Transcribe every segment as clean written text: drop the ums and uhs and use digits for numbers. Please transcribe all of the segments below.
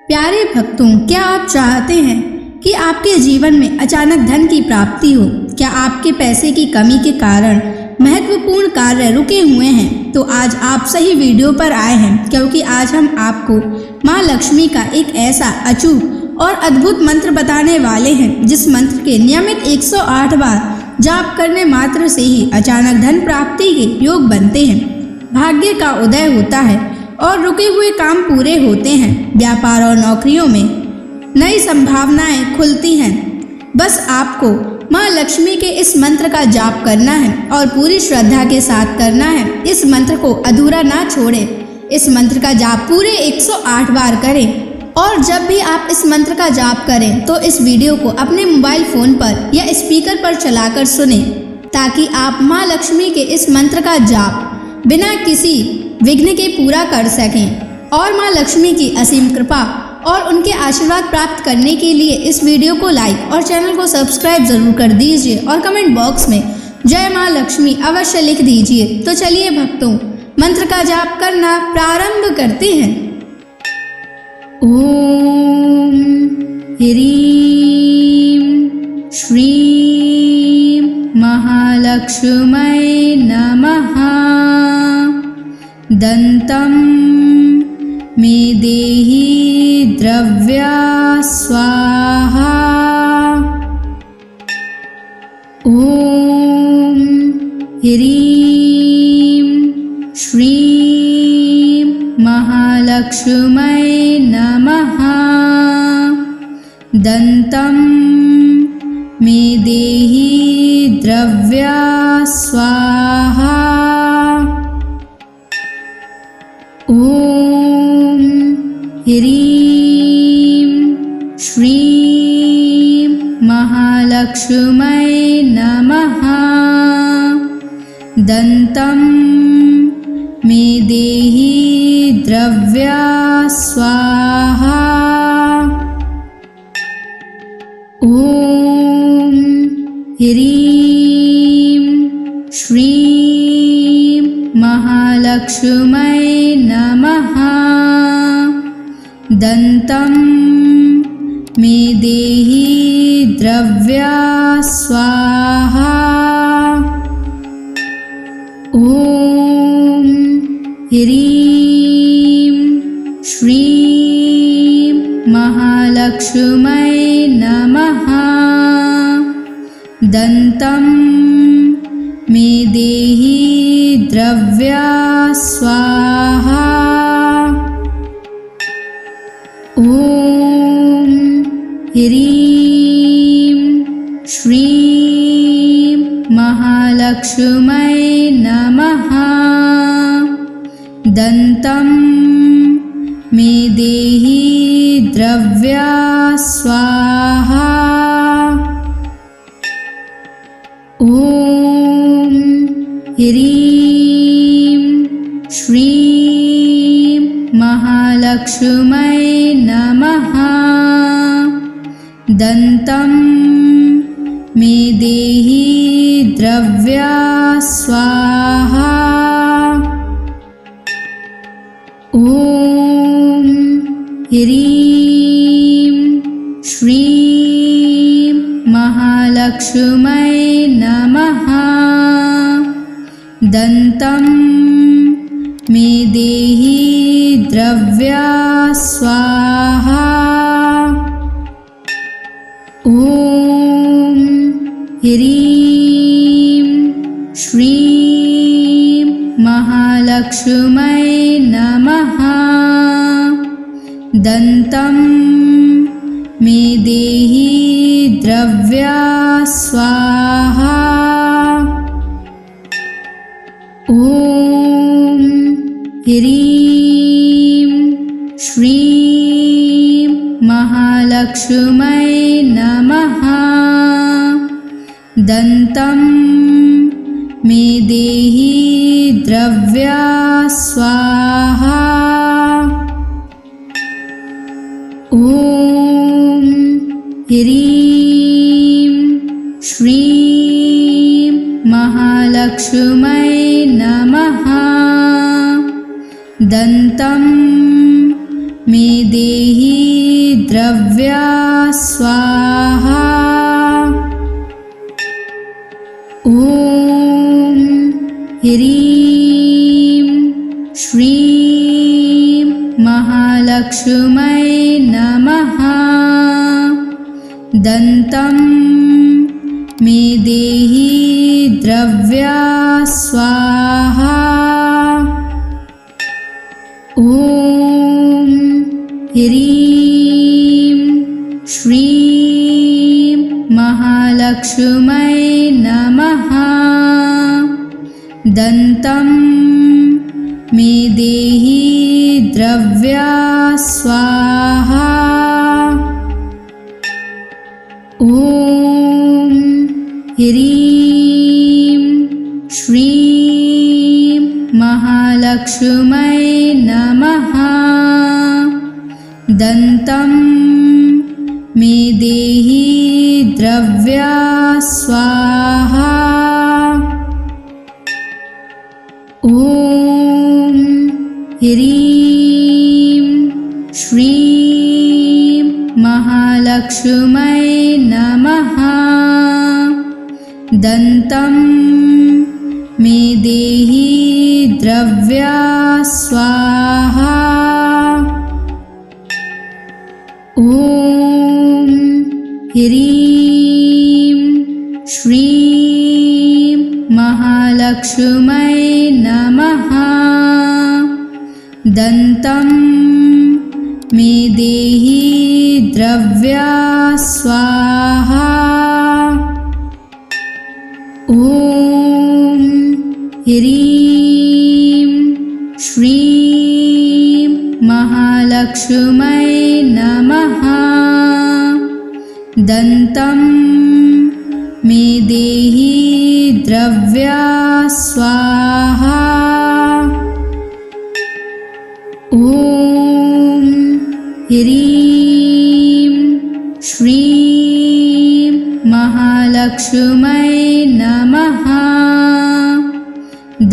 प्यारे भक्तों, क्या आप चाहते हैं कि आपके जीवन में अचानक धन की प्राप्ति हो? क्या आपके पैसे की कमी के कारण महत्वपूर्ण कार्य रुके हुए हैं? तो आज आप सही वीडियो पर आए हैं, क्योंकि आज हम आपको माँ लक्ष्मी का एक ऐसा अचूक और अद्भुत मंत्र बताने वाले हैं, जिस मंत्र के नियमित 108 बार जाप करने मात्र से ही अचानक धन प्राप्ति के योग बनते हैं, भाग्य का उदय होता है और रुके हुए काम पूरे होते हैं। व्यापार और नौकरियों में नई संभावनाएं खुलती हैं। बस आपको माँ लक्ष्मी के इस मंत्र का जाप करना है और पूरी श्रद्धा के साथ करना है। इस मंत्र को अधूरा ना छोड़ें। इस मंत्र का जाप पूरे 108 बार करें और जब भी आप इस मंत्र का जाप करें तो इस वीडियो को अपने मोबाइल फोन पर या स्पीकर पर चलाकर सुनें, ताकि आप माँ लक्ष्मी के इस मंत्र का जाप बिना किसी विघ्न के पूरा कर सकें। और माँ लक्ष्मी की असीम कृपा और उनके आशीर्वाद प्राप्त करने के लिए इस वीडियो को लाइक और चैनल को सब्सक्राइब जरूर कर दीजिए और कमेंट बॉक्स में जय माँ लक्ष्मी अवश्य लिख दीजिए। तो चलिए भक्तों, मंत्र का जाप करना प्रारंभ करते हैं। ओम ह्रीं श्रीं महालक्ष्मै नमः। दन्तं मे देहि द्रव्या स्वाहा। ओम ह्रीं श्रीं महालक्ष्मै नमः। दन्तं मे देहि द्रव्या स्वाहा। ओम ह्रीं श्रीं महालक्ष्मै नमः। दन्तं मे देहि द्रव्या स्वाहा। ओम ह्रीं श्रीं महालक्ष्मै नमः। दन्तं मे देहि द्रव्या स्वाहा। ओम ह्रीं श्रीं महालक्ष्मै नमः। दन्तं मे देहि द्रव्या स्वाहा। ओम ह्रीं श्रीं महालक्ष्मै नमः। दन्तं मे देहि द्रव्या स्वाहा। ओम ह्रीं श्रीं महालक्ष्मै नमः। दन्तं मे देहि द्रव्या स्वाहा। ओम ह्रीं श्रीं महालक्ष्मै नमः। दन्तं मे देहि द्रव्या स्वाहा। ओम ह्रीं श्रीं महालक्ष्मै नमः। दन्तं मे देहि द्रव्या स्वाहा। ओम ह्रीं श्रीं महालक्ष्मै नमः। दन्तं मे देहि द्रव्या स्वाहा। ओम ह्रीं श्रीं महालक्ष्मै नमः। दन्तं मे देहि ह्रीं श्रीं महालक्ष्मै नमः। दन्तं मे देहि द्रव्या स्वाहा। ॐ ह्रीं श्रीं महालक्ष्मै नमः। दन्तं मे देहि द्रव्या स्वाहा। ॐ ह्रीं श्रीं महालक्ष्मै नमः। दन्तं मे देहि द्रव्या स्वाहा। ॐ ह्रीं श्रीं महालक्ष्मै नमः। दन्तं मे देहि द्रव्या स्वाहा। ॐ ह्रीं श्रीं महालक्ष्मै नमः। दन्तं मे देहि द्रव्या स्वाहा। ॐ ह्रीं श्रीं महालक्ष्मै नमः। दन्तं मे देहि द्रव्या स्वाहा। ॐ ह्रीं श्रीं महालक्ष्मै नमः।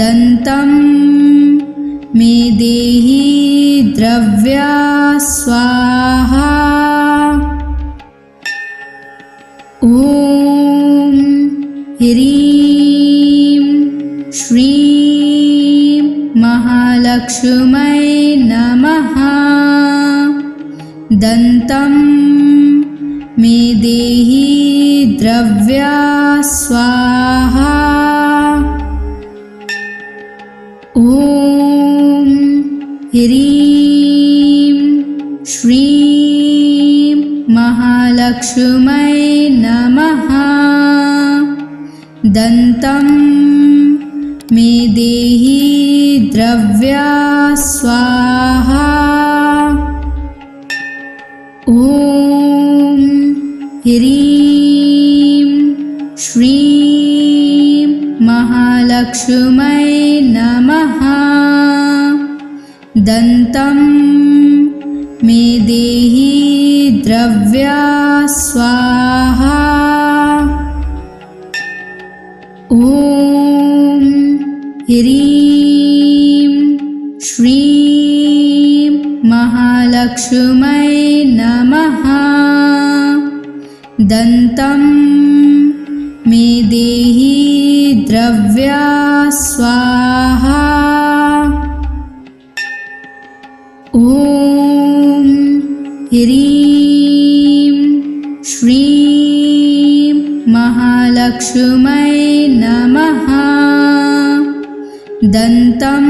दन्तं मे देहि द्रव्या स्वाहा। ॐ ह्रीं श्रीं महालक्ष्मै नमः। दन्तं मे देहि द्रव्या स्वाहा। ॐ ह्रीं श्रीं महालक्ष्मै नमः। दन्तं मे देहि द्रव्या स्वाहा। ॐ ह्रीं श्रीं महालक्ष्मै नमः। दन्तं मे देहि द्रव्या स्वाहा। ॐ ह्रीं श्रीं महालक्ष्मै नमः। दन्तं मे देहि द्रव्या स्वाहा। ॐ ह्रीं श्रीं महालक्ष्मै नमः। दन्तं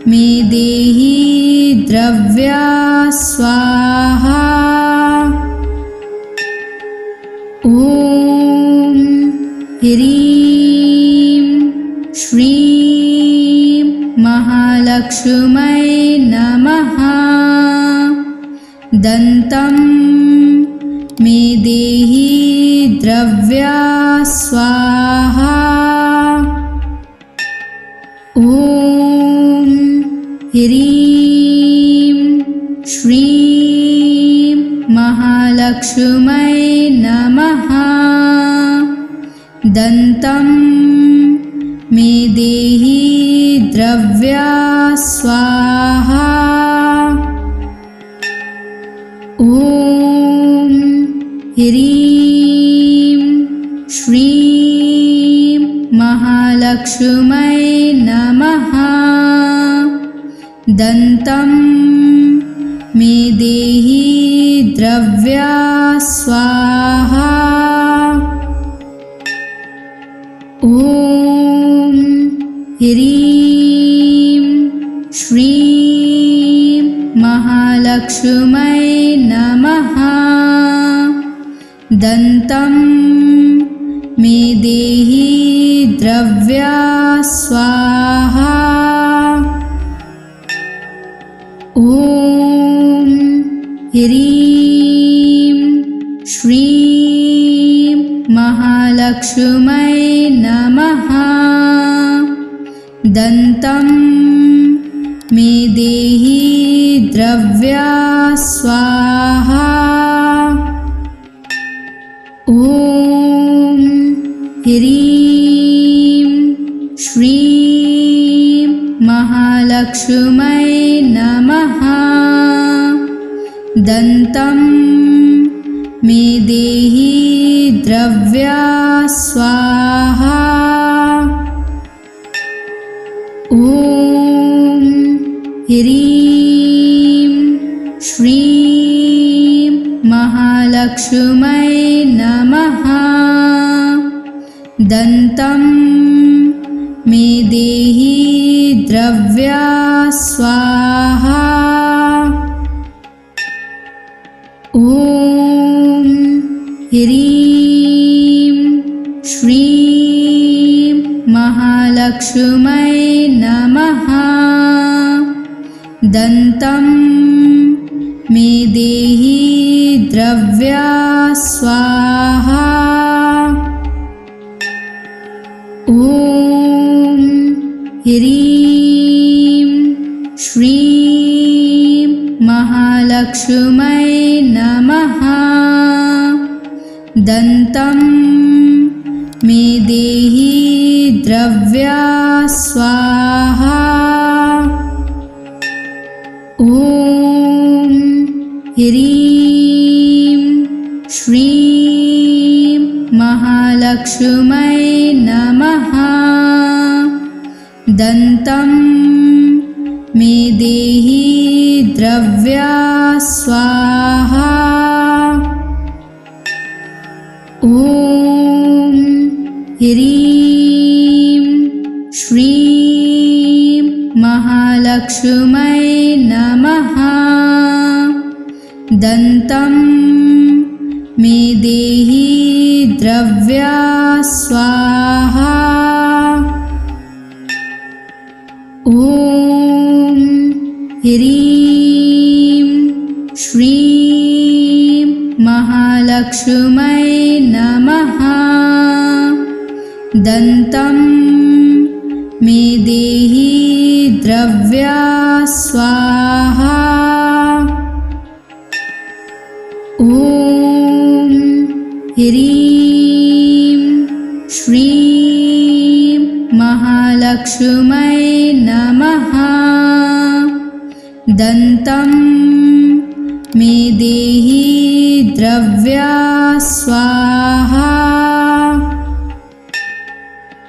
मे देहि द्रव्या स्वाहा। ॐ ह्रीं श्रीं महालक्ष्मै नमः। दन्तं मे देहि द्रव्या स्वाहा। ॐ ह्रीं श्रीं महालक्ष्मै नमः। दन्तं मे देहि द्रव्या स्वाहा। ॐ ह्रीं श्रीं महालक्ष्मै महालक्ष्मै नमः। दन्तं मे देहि द्रव्या स्वाहा। ॐ ह्रीं श्रीं महालक्ष्मै नमः। दन्तं मे देहि द्रव्या स्वाहा। ॐ ह्रीं श्रीं महालक्ष्मै नमः। दन्तं मे देहि द्रव्या स्वाहा। ॐ ह्रीं श्रीं महालक्ष्मै नमः। दन्तं मे देहि द्रव्या स्वाहा। ॐ ह्रीं श्रीं महालक्ष्मै नमः। दन्तं मे देहि द्रव्या स्वाहा। ॐ ह्रीं श्रीं महालक्ष्मै नमः। दन्तं मे देहि द्रव्या स्वाहा। ॐ ह्रीं श्रीं महालक्ष्मै नमः। दन्तं मे देहि द्रव्या स्वाहा। ॐ ह्रीं श्रीं महालक्ष्मै नमः। दन्तं मे देहि द्रव्या स्वाहा। ॐ ह्रीं श्रीं महालक्ष्मै नमः। दन्तं मे देहि द्रव्या स्वाहा। ॐ ह्रीं श्रीं महालक्ष्मै नमः। दन्तं मे देहि द्रव्या स्वाहा। ॐ ह्रीं श्रीं महालक्ष्मै नमः। दन्तं मे देहि द्रव्या स्वाहा।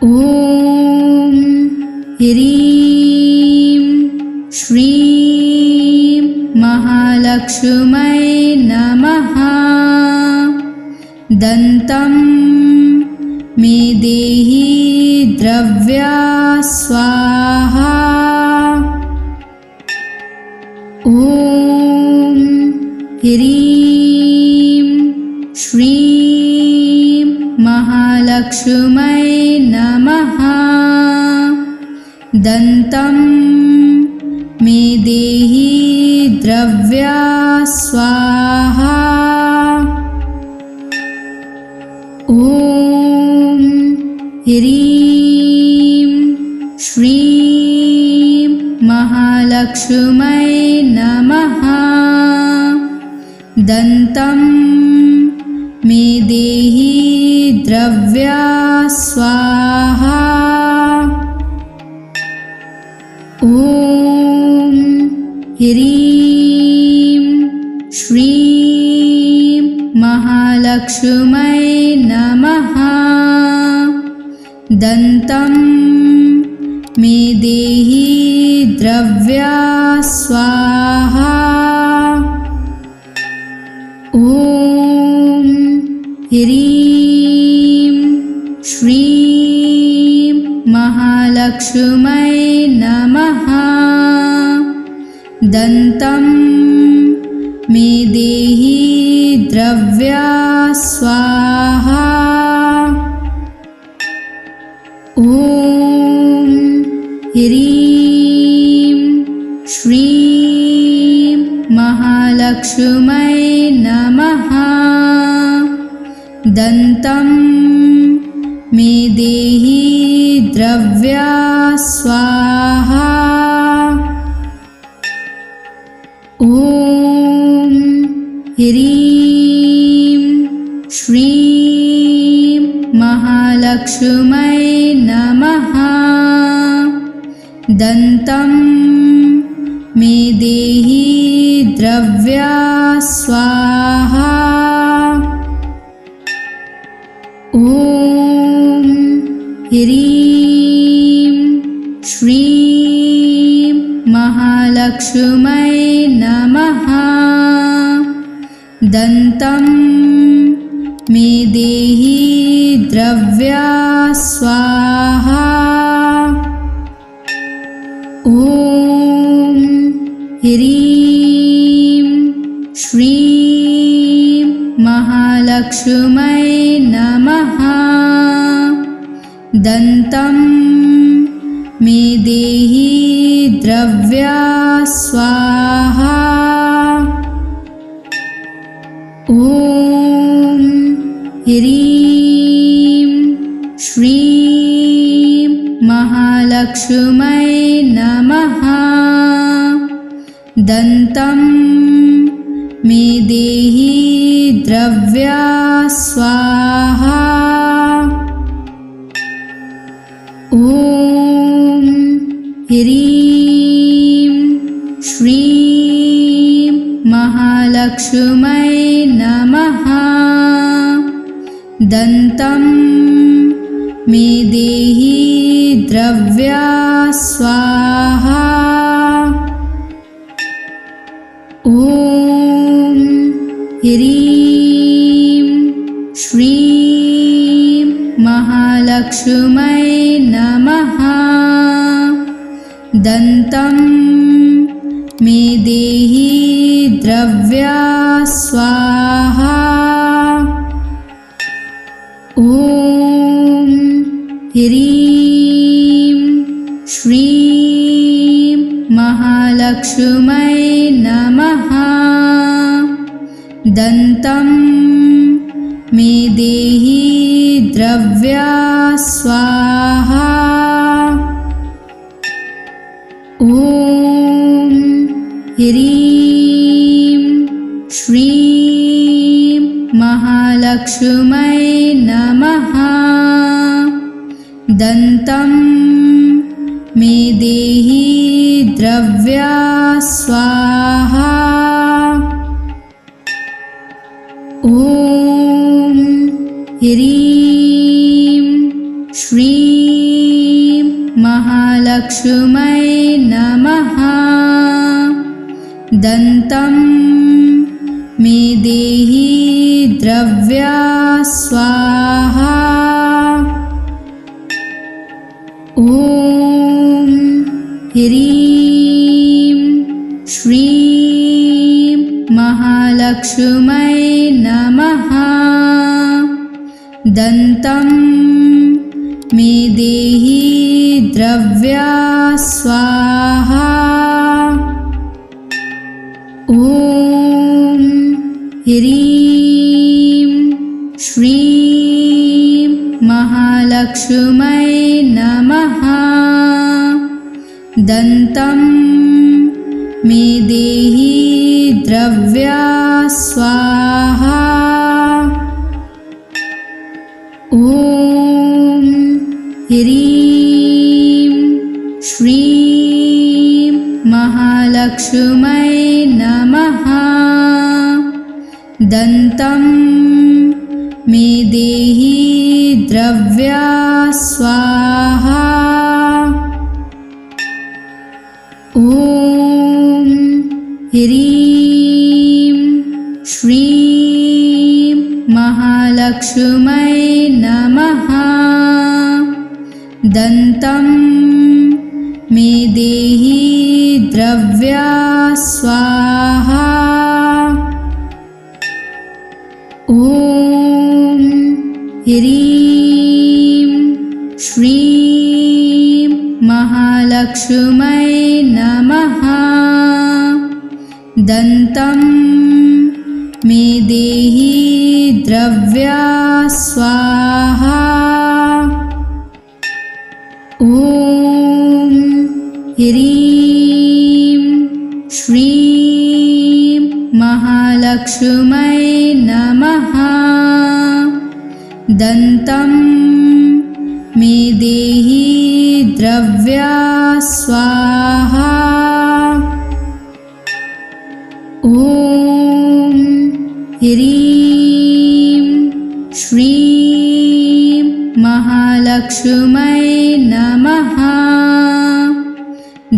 ॐ ह्रीं श्रीं महालक्ष्मै नमः। दन्तं मे देहि द्रव्या स्वाहा। ॐ ह्रीं श्रीं महालक्ष्मै नमः। दन्तं मे देहि द्रव्या स्वाहा। ॐ ह्रीं श्रीं महालक्ष्मै नमः। दन्तं मे देहि द्रव्या स्वाहा। ॐ ह्रीं श्रीं महालक्ष्मै नमः। दन्तं मे देहि द्रव्या स्वाहा। ॐ ह्रीं श्रीं महालक्ष्मै नमः। दन्तं मे देहि द्रव्या स्वाहा। ॐ ह्रीं श्रीं महालक्ष्मै नमः। दन्तं मे देहि द्रव्या स्वाहा। ॐ ह्रीं श्रीं महालक्ष्मै नमः। दन्तं मे देहि द्रव्या स्वाहा। ॐ ह्रीं श्रीं महालक्ष्मै नमः। दन्तं मे देहि द्रव्या स्वाहा। ॐ ह्रीं श्रीं महालक्ष्मै नमः। दन्तं मे देहि द्रव्या स्वाहा। ॐ ह्रीं श्रीं महालक्ष्मै नमः। दन्तं मे देहि द्रव्या स्वाहा। ॐ ह्रीं श्रीं महालक्ष्मै नमः। दन्तं मे देहि द्रव्या स्वाहा। ॐ ह्रीं श्रीं महालक्ष्मै नमः। दन्तं मे देहि द्रव्या स्वाहा। ॐ ह्रीं श्रीं महालक्ष्मै नमः। दन्तं मे देहि द्रव्या स्वाहा। ॐ ह्रीं श्रीं महालक्ष्मै नमः। दन्तं मे देहि द्रव्या स्वाहा। ॐ ह्रीं श्रीं महालक्ष्मै नमः। दन्तं मे देहि द्रव्या स्वाहा। ॐ ह्रीं श्रीं महालक्ष्मै नमः। दन्तं मे देहि द्रव्या स्वाहा। ॐ ह्रीं श्रीं महालक्ष्मै नमः। दन्तं मे देहि द्रव्या स्वाहा। ॐ ह्रीं श्रीं महालक्ष्मै नमः। दन्तं मे देहि द्रव्या स्वाहा। ह्रीं श्रीं महालक्ष्मै नमः। दन्तं मे देहि द्रव्या स्वाहा। ॐ ह्रीं श्रीं महालक्ष्मै नमः। दन्तं मे देहि द्रव्या स्वाहा। ॐ ह्रीं श्रीं महालक्ष्मै नमः। दन्तं मे देहि द्रव्या स्वाहा। ॐ ह्रीं श्रीं महालक्ष्मै नमः।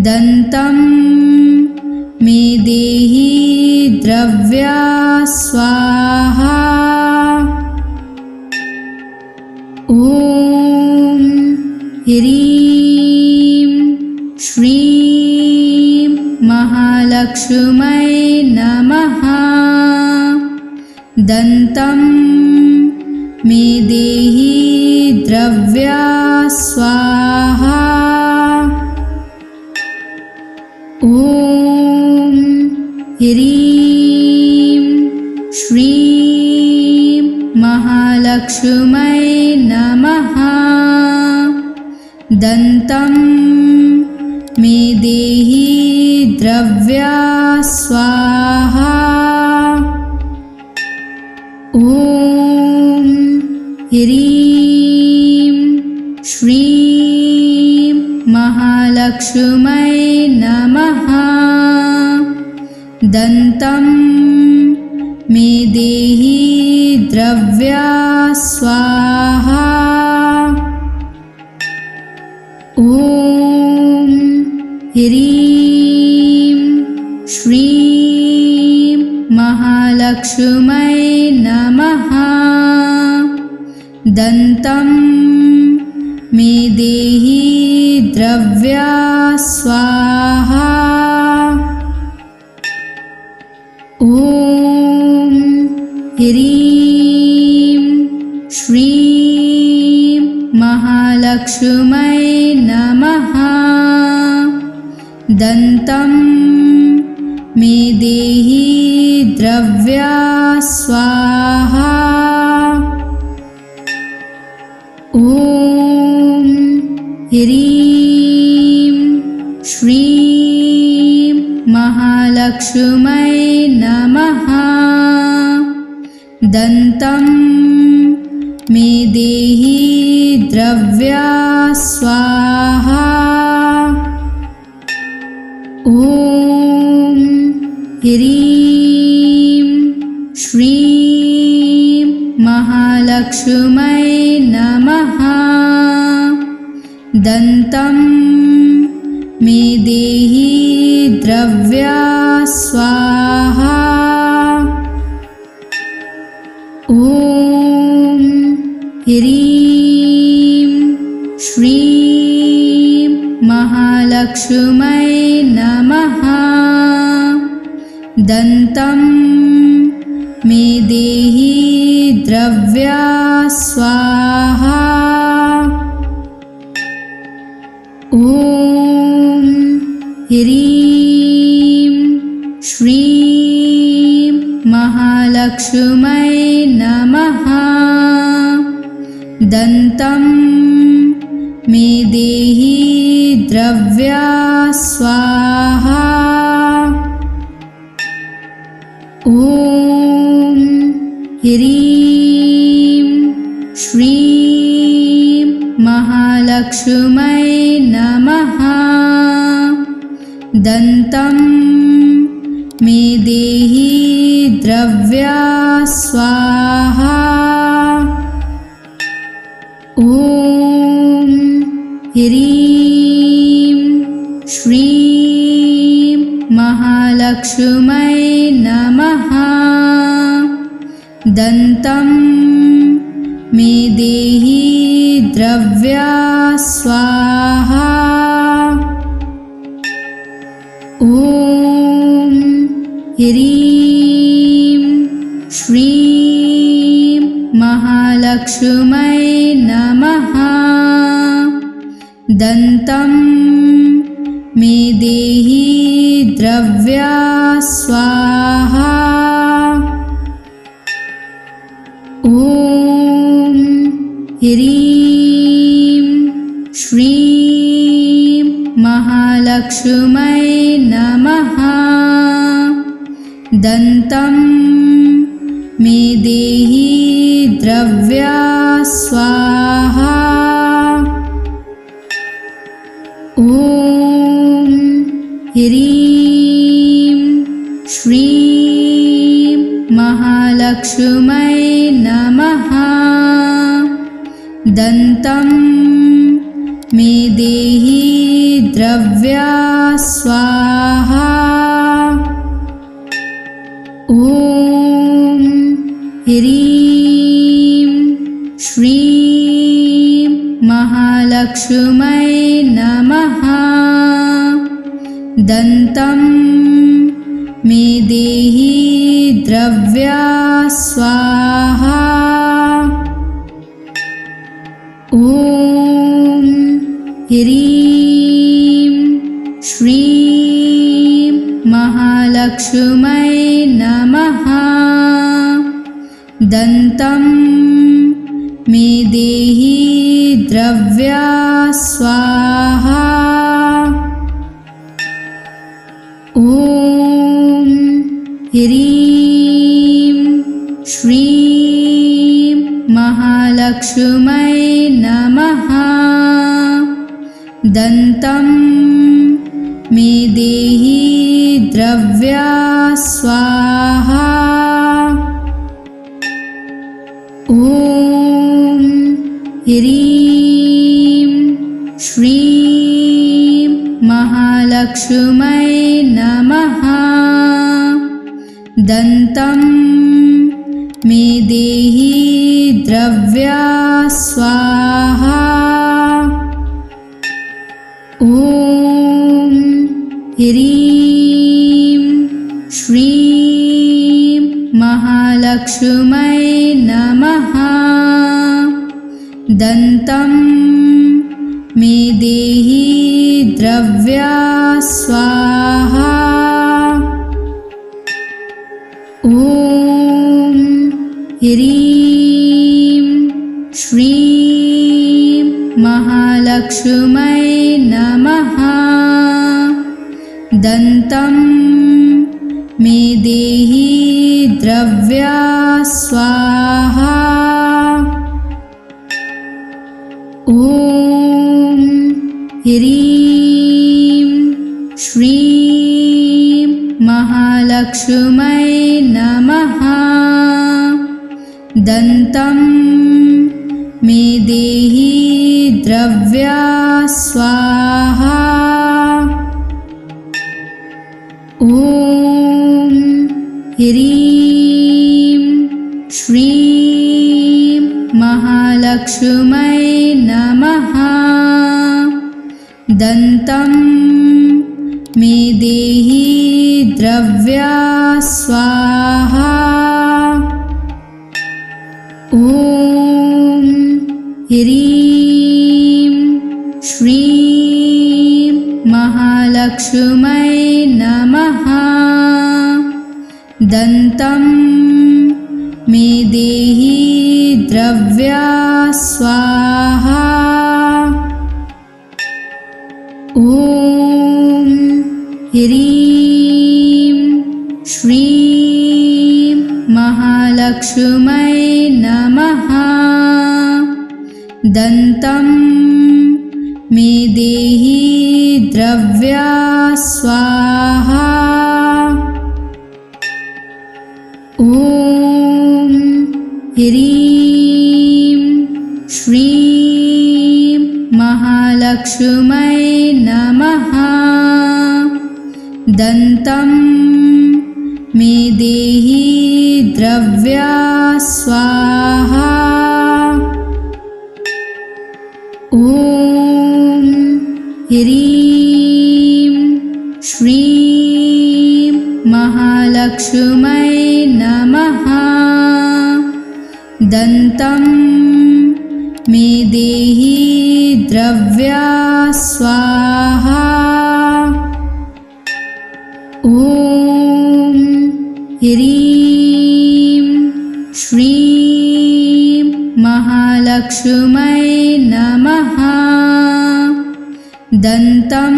दन्तं मे देहि द्रव्या स्वाहा। ॐ ह्रीं श्रीं महालक्ष्मै नमः। दन्तं मे देहि द्रव्या स्वाहा। ॐ ह्रीं श्रीं महालक्ष्मै नमः। दन्तं मे देहि द्रव्या स्वाहा। ॐ ह्रीं श्रीं महालक्ष्मै नमः। दन्तं मे देहि द्रव्या स्वाहा। ॐ ह्रीं श्रीं महालक्ष्मै नमः। दन्तं मे देहि द्रव्या स्वाहा। ॐ ह्रीं श्रीं महालक्ष्मै नमः। दन्तं मे देहि द्रव्या स्वाहा। ॐ ह्रीं श्रीं महालक्ष्मै नमः। दन्तं मे देहि द्रव्या स्वाहा। ॐ ह्रीं श्रीं महालक्ष्मै नमः। दन्तं मे देहि द्रव्या स्वाहा। ॐ ह्रीं श्रीं महालक्ष्मै नमः। दन्तं मे देहि द्रव्या स्वाहा। ॐ ह्रीं श्रीं महालक्ष्मै नमः। दन्तं मे देहि द्रव्या स्वाहा। ॐ ह्रीं श्रीं महालक्ष्मै नमः। दन्तं मे देहि द्रव्या स्वाहा। ॐ ह्रीं श्रीं महालक्ष्मै महालक्ष्मै नमः। दन्तं मे देहि द्रव्या स्वाहा। ॐ ह्रीं श्रीं महालक्ष्मै नमः। दन्तं मे देहि द्रव्या स्वाहा। ॐ ह्रीं श्रीं महालक्ष्मै नमः। दन्तं मे देहि द्रव्या स्वाहा। ॐ ह्रीं श्रीं महालक्ष्मै नमः। दन्तं मे देहि द्रव्या स्वाहा। ॐ ह्रीं श्रीं महालक्ष्मै नमः। दन्तं मे देहि द्रव्या स्वाहा। ॐ ह्रीं श्रीं महालक्ष्मै नमः। दन्तं मे देहि द्रव्या स्वाहा। ॐ ह्रीं श्रीं महालक्ष्मै नमः। दन्तं मे देहि द्रव्या स्वाहा। ॐ ह्रीं श्रीं महालक्ष्मै नमः। दन्तं मे देहि द्रव्या स्वाहा। ॐ ह्रीं श्रीं महालक्ष्मै नमः। दन्तं मे देहि द्रव्या स्वाहा। ॐ ह्रीं श्रीं महालक्ष्मै नमः। दन्तं मे देहि द्रव्या स्वाहा। ॐ ह्रीं श्रीं महालक्ष्मै नमः। दन्तं मे देहि द्रव्या स्वाहा। ॐ ह्रीं श्रीं महालक्ष्मै नमः। दन्तं मे देहि द्रव्या स्वाहा। ॐ ह्रीं श्रीं महालक्ष्मै नमः। दन्तं मे देहि द्रव्या स्वाहा। ॐ ह्रीं श्रीं महालक्ष्मै नमः। दन्तं मे देहि द्रव्या स्वाहा। ॐ ह्रीं श्रीं महालक्ष्मै नमः। दन्तं मे देहि द्रव्या स्वाहा। ॐ ह्रीं श्रीं महालक्ष्मै नमः। दन्तं मे देहि द्रव्या स्वाहा। ॐ ह्रीं श्रीं महालक्ष्मै नमः। दन्तं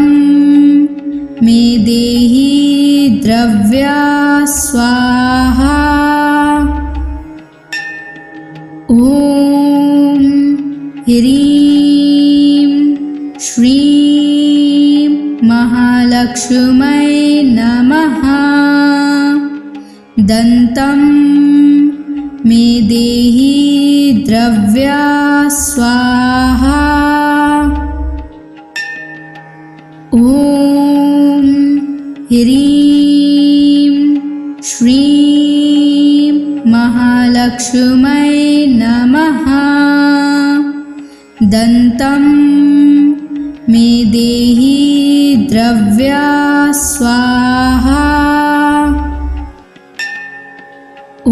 मे देहि द्रव्या स्वाहा। ॐ ह्रीं श्रीं महालक्ष्मै नमः। दन्तं मे देहि द्रव्या स्वाहा। ॐ ह्रीं श्रीं महालक्ष्मै नमः। दन्तं मे देहि द्रव्या स्वाहा। ॐ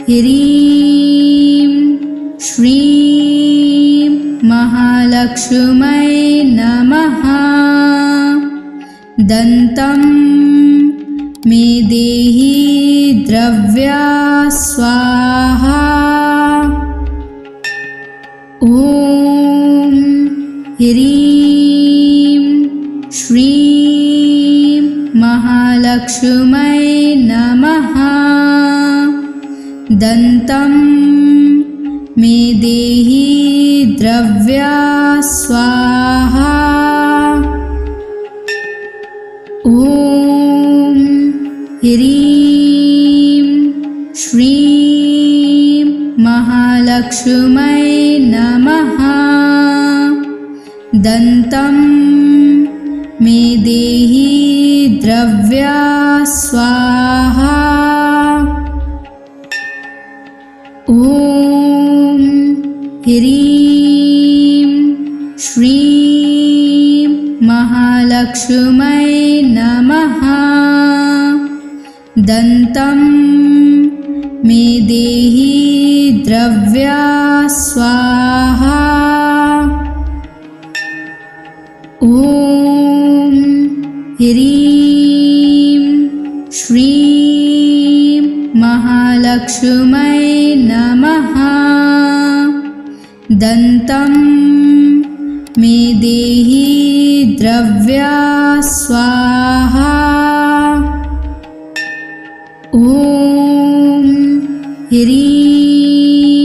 ह्रीं श्रीं महालक्ष्मै नमः। दन्तं मे देहि द्रव्या स्वाहा। ॐ ह्रीं श्रीं महालक्ष्मै नमः। दन्तं मे देहि द्रव्या स्वाहा। ॐ ह्रीं श्रीं महालक्ष्मै नमः। दन्तं मे देहि द्रव्या स्वाहा। ॐ ह्रीं श्रीं महालक्ष्मै नमः। दन्तं मे देहि द्रव्या स्वाहा। ॐ ह्रीं श्रीं महालक्ष्मै नमः। दन्तं मे देहि द्रव्या स्वाहा। ॐ ह्रीं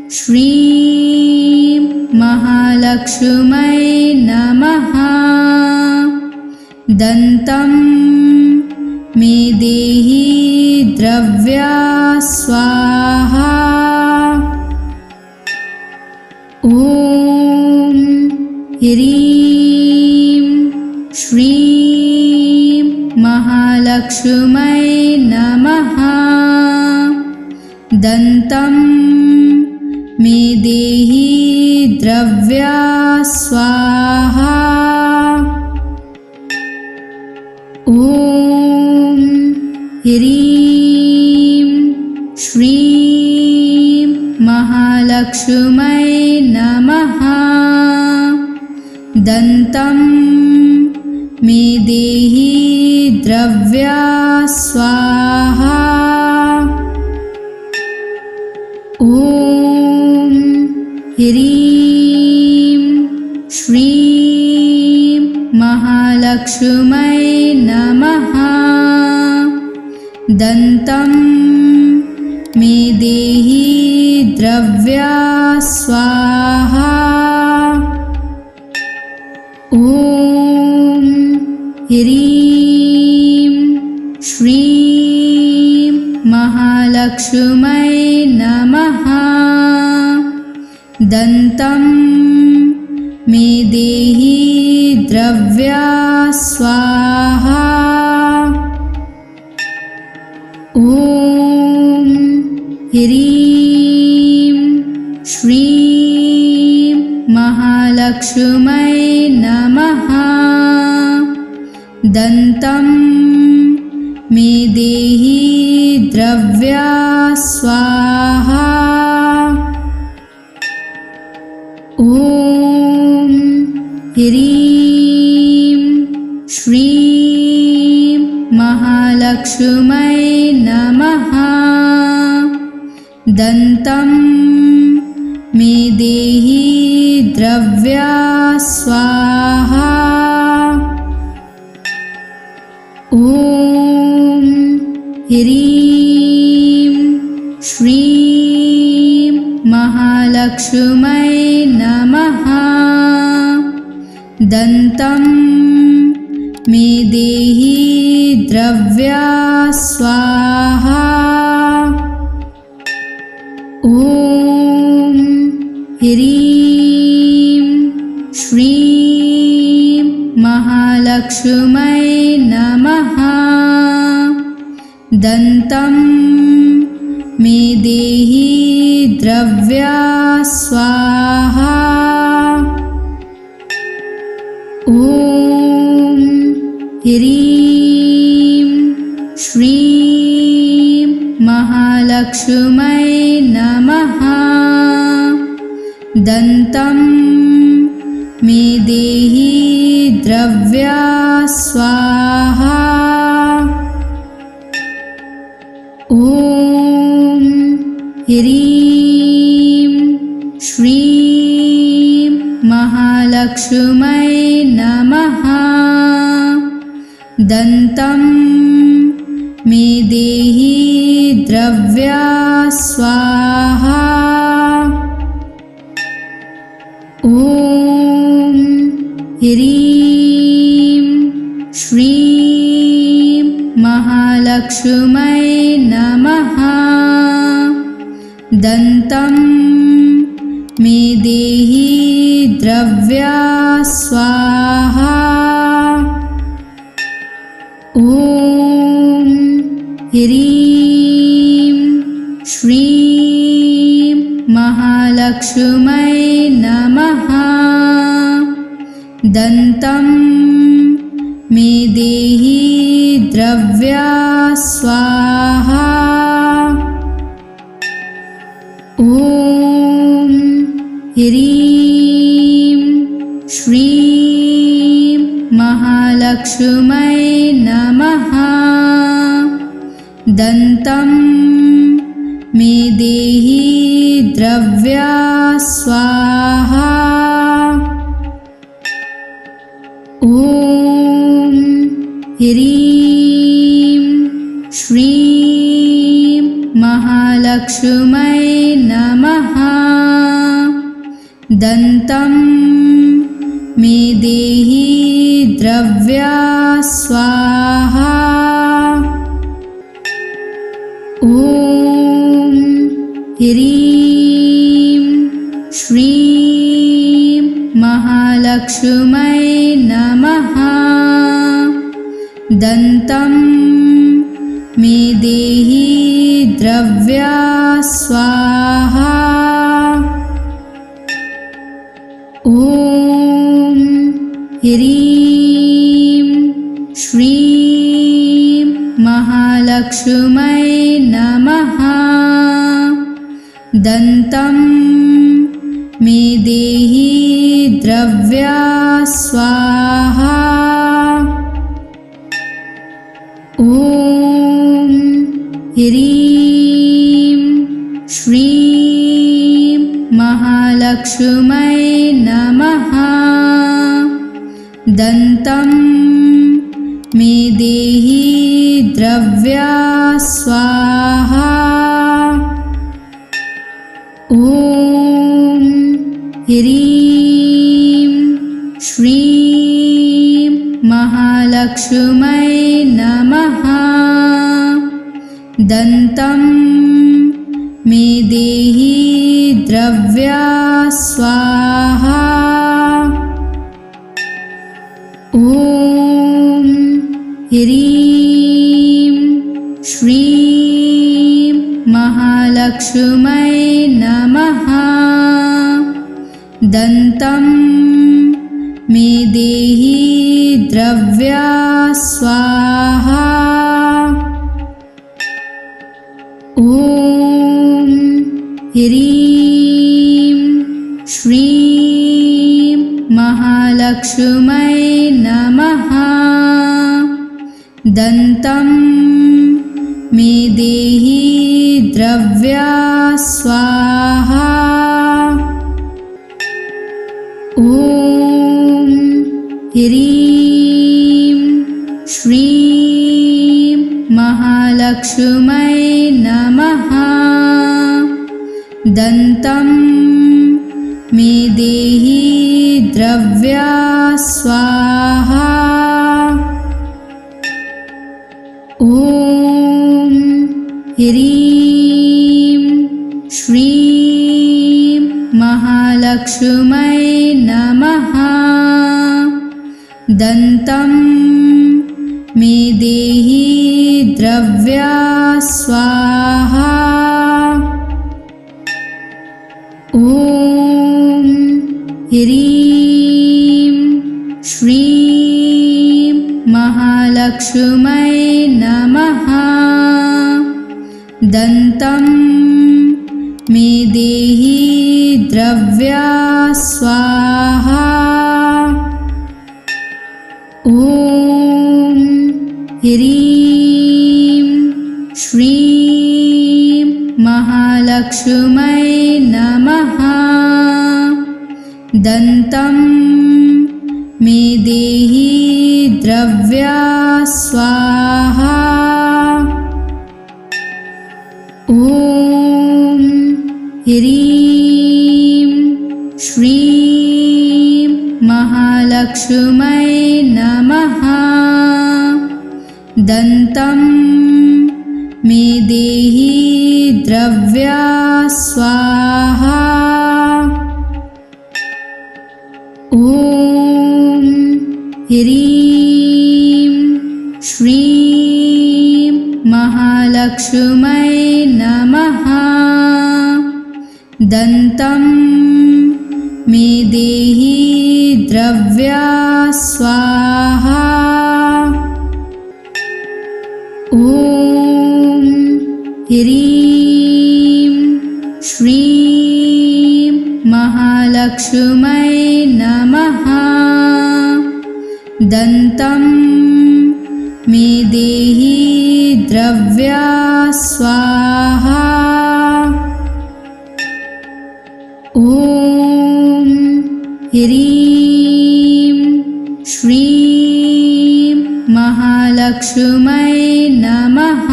श्रीं महालक्ष्मै नमः। दन्तं मे देहि द्रव्या स्वाहा। ॐ ह्रीं श्रीं महालक्ष्मै नमः। दन्तं मे देहि द्रव्या स्वाहा। ॐ ह्रीं श्रीं महालक्ष्मै नमः। दन्तं मे देहि द्रव्या स्वाहा। ॐ ह्रीं श्रीं महालक्ष्मै नमः। दन्तं मे देहि द्रव्या स्वाहा। ॐ ह्रीं श्रीं महालक्ष्मै नमः। दन्तं मे देहि द्रव्या स्वाहा। ह्रीं श्रीं महालक्ष्मै नमः। दन्तं मे देहि द्रव्या स्वाहा। ॐ ह्रीं श्रीं महालक्ष्मै नमः। दन्तं मे देहि द्रव्या स्वाहा। ॐ ह्रीं श्रीं महालक्ष्मै नमः। दन्तं मे देहि द्रव्या स्वाहा। ॐ ह्रीं श्रीं महालक्ष्मै नमः। दन्तं मे देहि द्रव्या स्वाहा। ॐ ह्रीं श्रीं महालक्ष्मै नमः। दन्तं मे देहि द्रव्या स्वाहा। ॐ ह्रीं श्रीं महालक्ष्मै नमः। दन्तं मे देहि द्रव्या स्वाहा। ॐ ह्रीं श्रीं महालक्ष्मै नमः। दन्तं मे देहि द्रव्या स्वाहा। ॐ ह्रीं श्रीं महालक्ष्मै नमः। दन्तं मे देहि द्रव्या स्वाहा। ॐ ह्रीं श्रीं महालक्ष्मै नमः। दन्तं मे देहि द्रव्या स्वाहा। ॐ ह्रीं श्रीं महालक्ष्मै नमः। दन्तं मे देहि द्रव्या स्वाहा। ॐ ह्रीं श्रीं महालक्ष्मै नमः। दन्तं मे देहि द्रव्या स्वाहा। ॐ ह्रीं श्रीं महालक्ष्मै नमः। दन्तं मे देहि द्रव्या स्वाहा। ॐ ह्रीं श्रीं महालक्ष्मै नमः। दन्तं मे देहि द्रव्या स्वाहा। ॐ ह्रीं श्रीं महालक्ष्मै नमः। दन्तं मे देहि द्रव्या स्वाहा। ॐ ह्रीं श्रीं महालक्ष्मै महालक्ष्मै नमः। दन्तं मे देहि द्रव्या स्वाहा। ॐ ह्रीं श्रीं महालक्ष्मै नमः। दन्तं मे देहि द्रव्या स्वाहा। ॐ ह्रीं श्रीं महालक्ष्मै नमः। दन्तं मे देहि द्रव्या स्वाहा। ॐ ह्रीं श्रीं महालक्ष्मै नमः। दन्तं मे देहि द्रव्या स्वाहा। ॐ ह्रीं श्रीं महालक्ष्मै नमः। दन्तं मे देहि द्रव्या स्वाहा। ॐ ह्रीं श्रीं महालक्ष्मै नमः। दन्तं मे देहि द्रव्या स्वाहा। ॐ ह्रीं श्रीं महालक्ष्मै नमः। दन्तं मे देहि द्रव्या स्वाहा। ॐ ह्रीं श्रीं महालक्ष्मै नमः। दन्तं मे देहि द्रव्या स्वाहा। ॐ ह्रीं श्रीं महालक्ष्मै नमः। दन्तं मे देहि द्रव्या स्वाहा। ॐ ह्रीं श्रीं महालक्ष्मै नमः।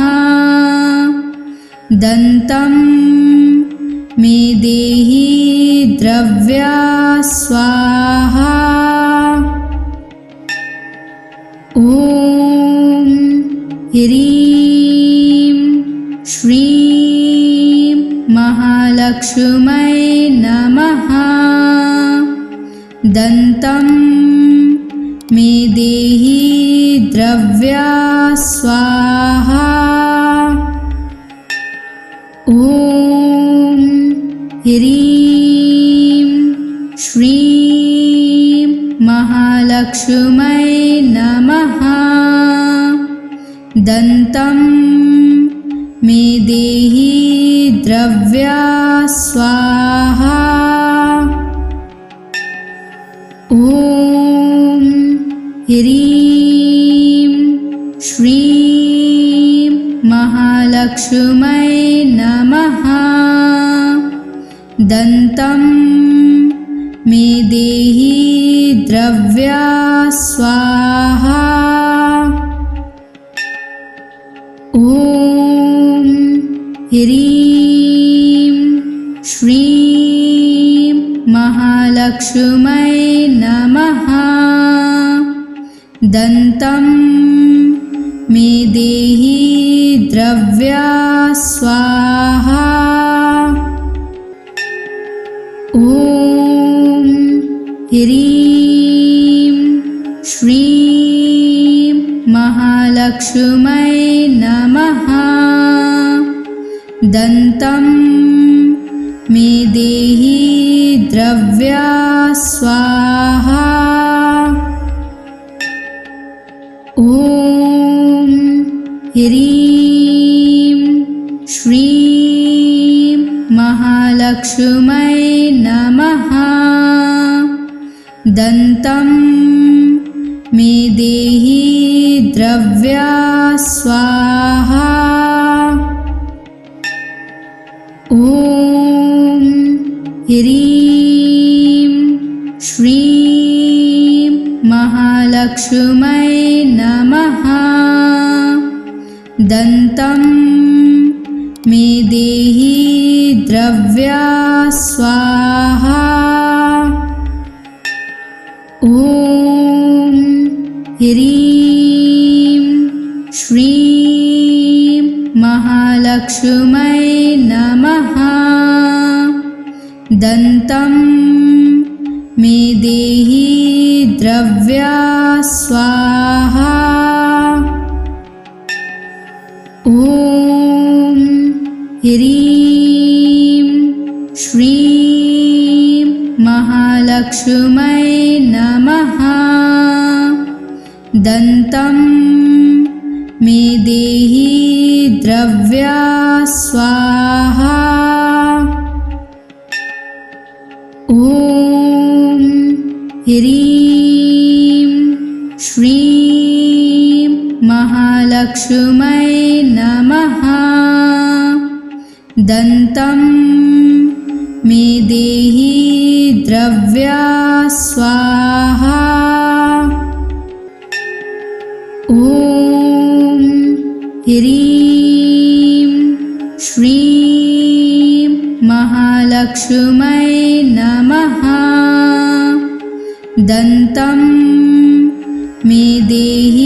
दन्तं मे देहि द्रव्या स्वाहा। ॐ ह्रीं श्रीं महालक्ष्मै नमः। दन्तं मे देहि द्रव्या स्वाहा। ॐ ह्रीं श्रीं महालक्ष्मै नमः। दन्तं मे देहि द्रव्या स्वाहा। ॐ ह्रीं श्रीं महालक्ष्मै नमः। दन्तं मे देहि द्रव्या स्वाहा। ॐ ह्रीं श्रीं महालक्ष्मै नमः। दन्तं मे देहि द्रव्या स्वाहा। ॐ ह्रीं श्रीं महालक्ष्मै नमः। दन्तं ॐ ह्रीं श्रीं महालक्ष्मै नमः। दन्तं मे देहि द्रव्या स्वाहा। ॐ ह्रीं श्रीं महालक्ष्मै नमः। दन्तं मे देहि द्रव्या स्वाहा। ॐ ह्रीं श्रीं महालक्ष्मै नमः। दन्तं मे देहि द्रव्या स्वाहा। ॐ ह्रीं श्रीं महालक्ष्मै नमः। दन्तं मे देहि द्रव्या स्वाहा। ॐ ह्रीं श्रीं महालक्ष्मै नमः। दन्तं मे देहि द्रव्या स्वाहा। ॐ ह्रीं श्रीं महालक्ष्मै नमः। दन्तं मे देहि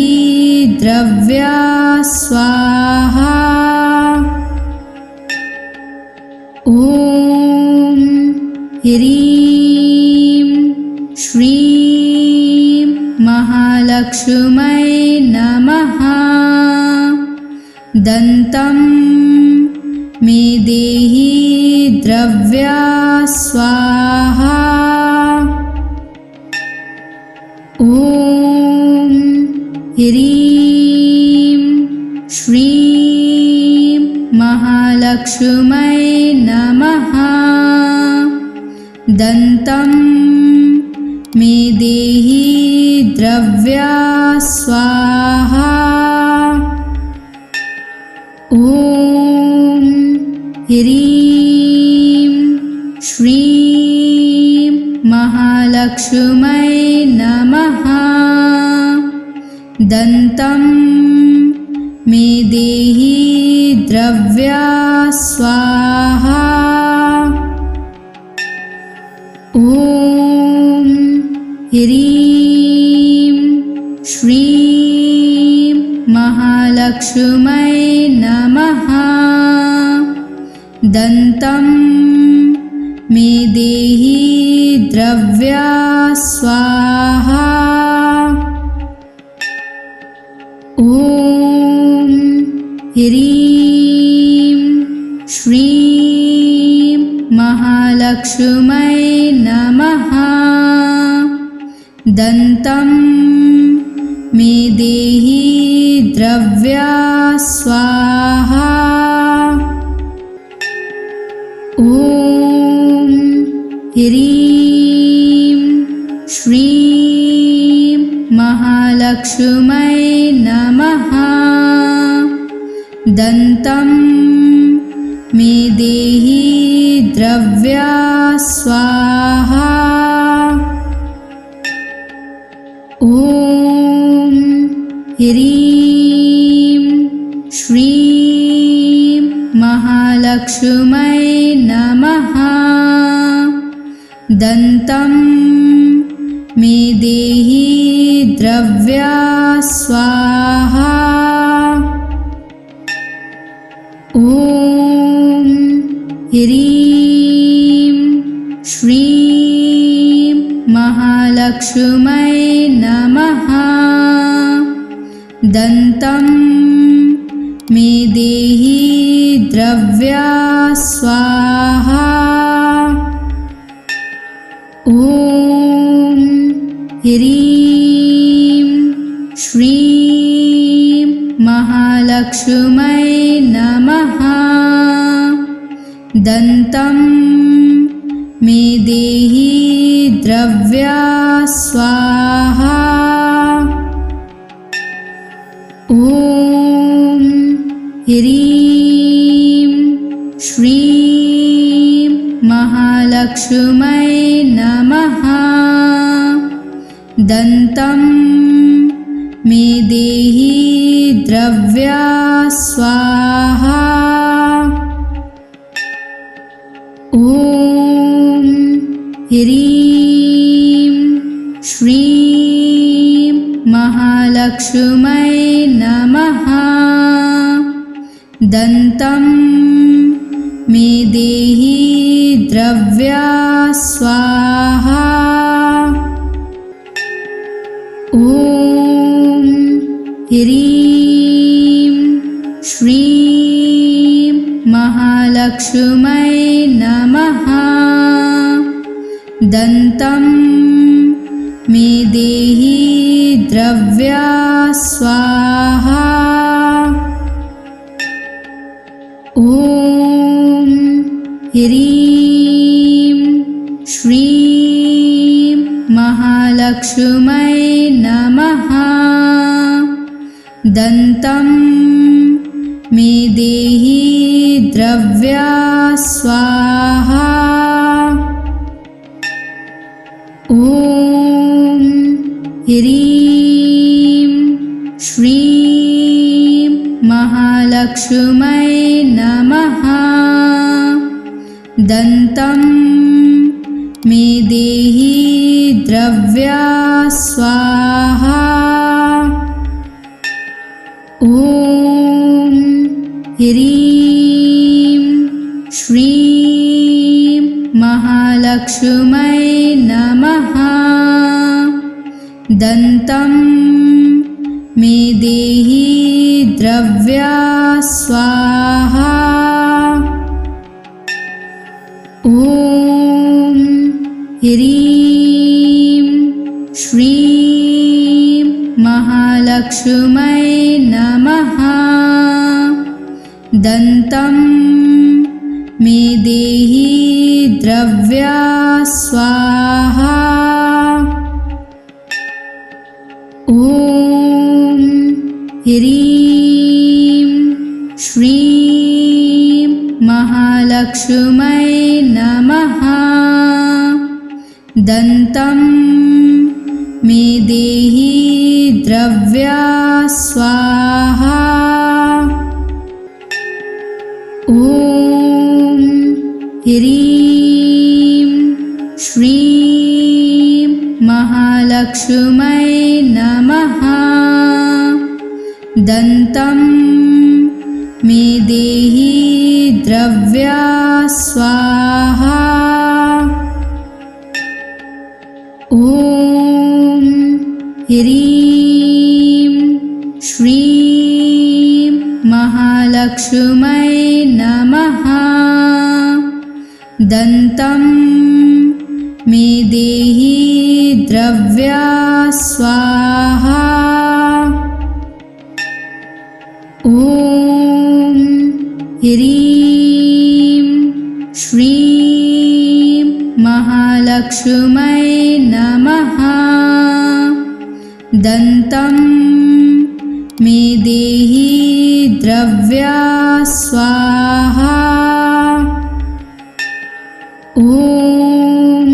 द्रव्या स्वाहा। ॐ ह्रीं श्रीं महालक्ष्मै नमः। दन्तं मे देहि द्रव्या स्वाहा। ॐ ह्रीं श्रीं महालक्ष्मै नमः। दन्तं मे देहि द्रव्या स्वाहा। ॐ ह्रीं श्रीं महालक्ष्मै नमः। दन्तं मे देहि द्रव्या स्वाहा। ॐ ह्रीं श्रीं महालक्ष्मै नमः। दन्तं मे देहि द्रव्या स्वाहा। ॐ ह्रीं श्रीं महालक्ष्मै नमः। दन्तं मे देहि द्रव्या स्वाहा। ॐ ह्रीं श्रीं महालक्ष्मै नमः। दन्तं मे देहि द्रव्या स्वाहा। ॐ ह्रीं श्रीं महालक्ष्मै नमः। दन्तं मे देहि द्रव्या स्वाहा। ॐ ह्रीं श्रीं महालक्ष्मै नमः। दन्तं मे देहि द्रव्या स्वाहा। ॐ ह्रीं श्रीं महालक्ष्मै नमः। दन्तं मे देहि द्रव्या स्वाहा। ॐ ह्रीं श्रीं महालक्ष्मै नमः। दन्तं मे देहि द्रव्या स्वाहा। ॐ ह्रीं श्रीं महालक्ष्मै नमः। दन्तं मे देहि द्रव्या स्वाहा। ॐ ह्रीं श्रीं महालक्ष्मै नमः। दन्तं मे देहि द्रव्या स्वाहा। ॐ ह्रीं श्रीं महालक्ष्मै नमः। दन्तं मे देहि द्रव्या स्वाहा। ॐ ह्रीं श्रीं महालक्ष्मै नमः। दन्तं मे देहि द्रव्या स्वाहा। ॐ ह्रीं श्रीं महालक्ष्मै नमः। दन्तं मे देहि द्रव्या स्वाहा। ॐ ह्रीं श्रीं महालक्ष्मै नमः। दन्तं मे देहि द्रव्या स्वाहा। ॐ ह्रीं श्रीं महालक्ष्मै नमः। दन्तं मे देहि द्रव्या स्वाहा। ॐ ह्रीं श्रीं महालक्ष्मै नमः। दन्तं मे देहि द्रव्या स्वाहा। ॐ ह्रीं श्रीं महालक्ष्मै नमः। दन्तं मे देहि द्रव्या स्वाहा। ॐ ह्रीं श्रीं महालक्ष्मै नमः। दन्तं मे देहि द्रव्या स्वाहा। ॐ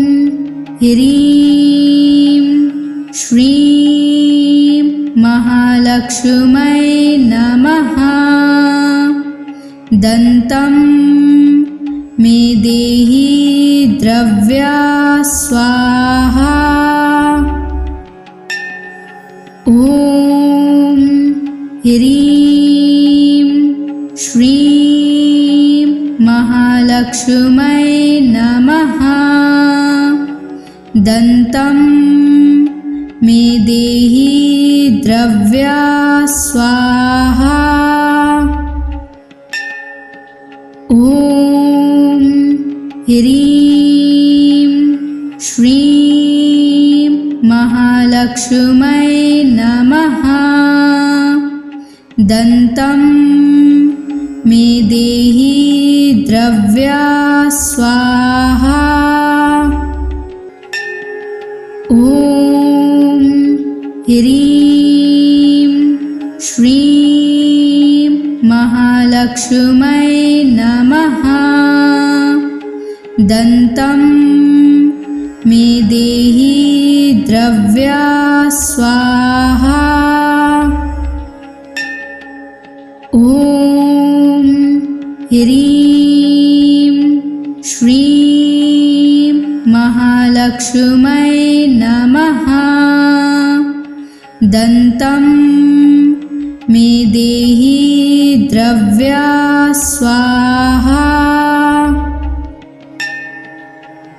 ह्रीं श्रीं महालक्ष्मै नमः। दन्तं मे देहि द्रव्या स्वाहा। ॐ ह्रीं श्रीं महालक्ष्मै नमः। दन्तं मे देहि द्रव्या स्वाहा। ॐ ह्रीं श्रीं महालक्ष्मै नमः। दन्तं मे देहि द्रव्या स्वाहा। ॐ ह्रीं श्रीं महालक्ष्मै नमः। दन्तं मे देहि द्रव्या स्वाहा। ॐ ह्रीं श्रीं महालक्ष्मै नमः। दन्तं मे देहि द्रव्या स्वाहा।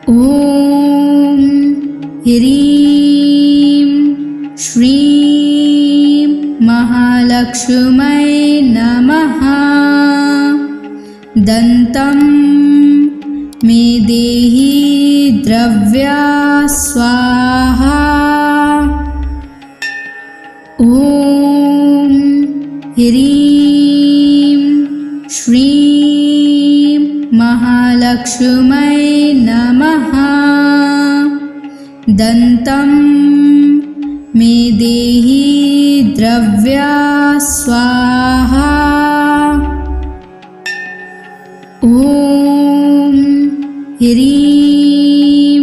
ॐ ह्रीं श्रीं महालक्ष्मै नमः। दन्तं मे देहि द्रव्या स्वाहा। ॐ ह्रीं श्रीं महालक्ष्मै नमः। दन्तं मे देहि द्रव्या स्वाहा। ॐ ह्रीं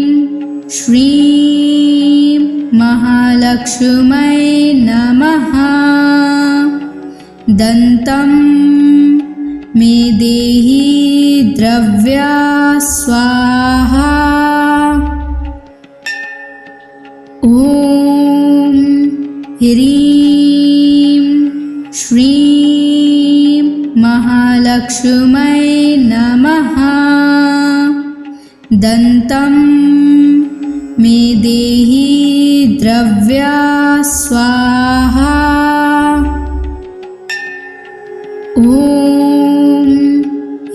श्रीं महालक्ष्मै नमः। दन्तं मे देहि द्रव्या स्वाहा। ॐ ह्रीं श्रीं महालक्ष्मै नमः। दन्तं मे देहि द्रव्या स्वाहा। ॐ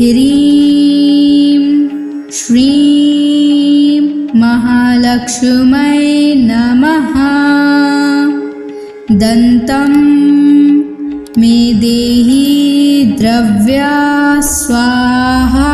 ह्रीं श्रीं महालक्ष्मै नमः। दन्तं मे देहि द्रव्या स्वाहा।